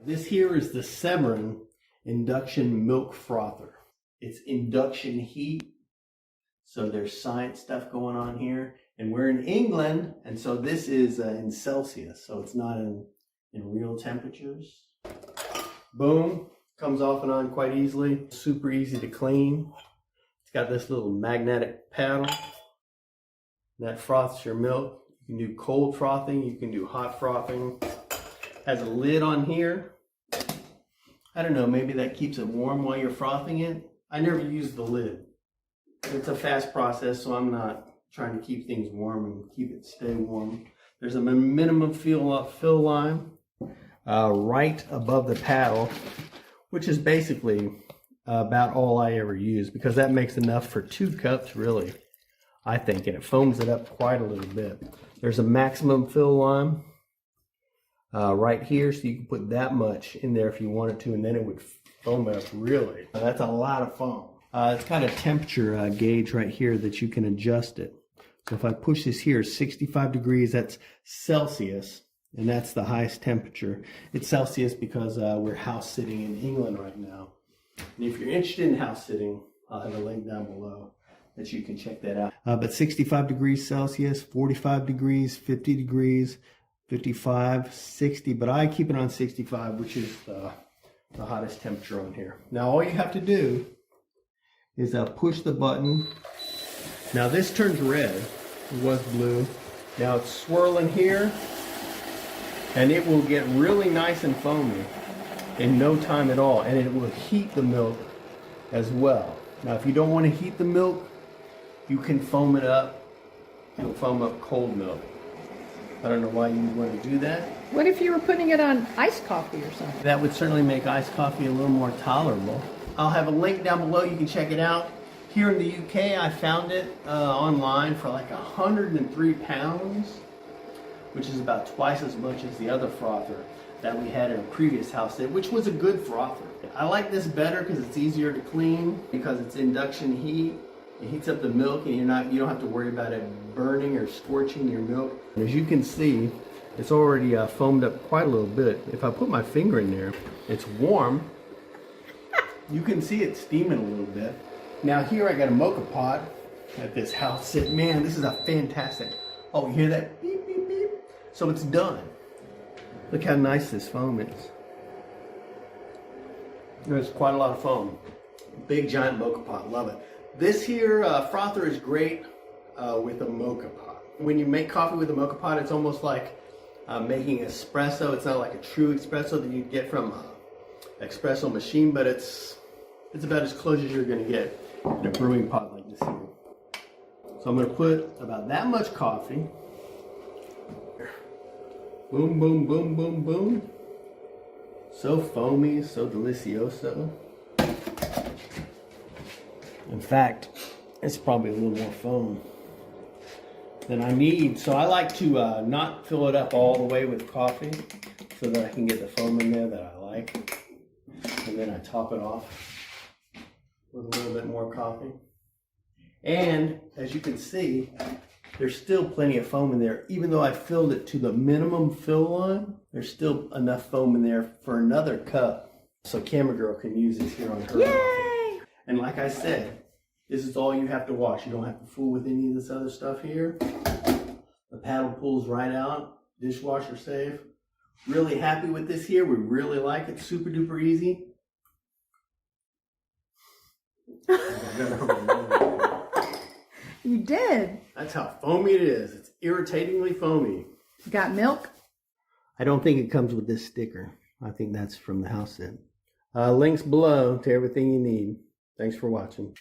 This here is the Severin induction milk frother. It's induction heat, so there's science stuff going on here. And we're in England, and so this is in Celsius, so it's not in real temperatures. Boom, comes off and on quite easily. Super easy to clean. It's got this little magnetic paddle that froths your milk. You can do cold frothing, you can do hot frothing. Has a lid on here. I don't know, maybe that keeps it warm while you're frothing it. I never use the lid. It's a fast process, so I'm not trying to keep things warm and keep it stay warm. There's a minimum fill line right above the paddle, which is basically about all I ever use, because that makes enough for 2 cups really, I think, and it foams it up quite a little bit. There's a maximum fill line right here, so you can put that much in there if you wanted to, and then it would foam it up really. That's a lot of foam. It's got a temperature gauge right here that you can adjust it. So if I push this here, 65 degrees, that's Celsius, and that's the highest temperature. It's Celsius because we're house sitting in England right now. And if you're interested in house sitting, I'll have a link down below that you can check that out. But 65 degrees Celsius, 45 degrees, 50 degrees, 55, 60, but I keep it on 65, which is the hottest temperature on here. Now all you have to do is push the button. Now this turns red. It was blue. Now it's swirling here, and it will get really nice and foamy in no time at all, and it will heat the milk as well. Now if you don't want to heat the milk, you can foam it up. You'll foam up cold milk. I don't know why you would want to do that. What if you were putting it on iced coffee or something? That would certainly make iced coffee a little more tolerable. I'll have a link down below. You can check it out. Here in the UK, I found it online for like 103 pounds, which is about twice as much as the other frother that we had in a previous house sit, which was a good frother. I like this better because it's easier to clean, because it's induction heat. It heats up the milk, and you don't have to worry about it burning or scorching your milk. As you can see, it's already foamed up quite a little bit. If I put my finger in there, it's warm. You can see it steaming a little bit. Now here I got a mocha pot at this house sit. Man, this is a fantastic. Oh, you hear that? Beep, beep, beep. So it's done. Look how nice this foam is. There's quite a lot of foam. Big giant mocha pot, love it. This here frother is great with a mocha pot. When you make coffee with a mocha pot, it's almost like making espresso. It's not like a true espresso that you get from an espresso machine, but it's about as close as you're going to get in a brewing pot like this here. So I'm going to put about that much coffee. Boom, boom, boom, boom, boom. So foamy, so delicioso. In fact, it's probably a little more foam than I need. So I like to not fill it up all the way with coffee so that I can get the foam in there that I like. And then I top it off with a little bit more coffee. And as you can see, there's still plenty of foam in there. Even though I filled it to the minimum fill line, there's still enough foam in there for another cup. So Camera Girl can use this here on her. Yay! And like I said, this is all you have to wash. You don't have to fool with any of this other stuff here. The paddle pulls right out, dishwasher safe. Really happy with this here. We really like it. Super duper easy. You did. That's how foamy it is. It's irritatingly foamy. Got milk? I don't think it comes with this sticker. I think that's from the house set. Links below to everything you need. Thanks for watching.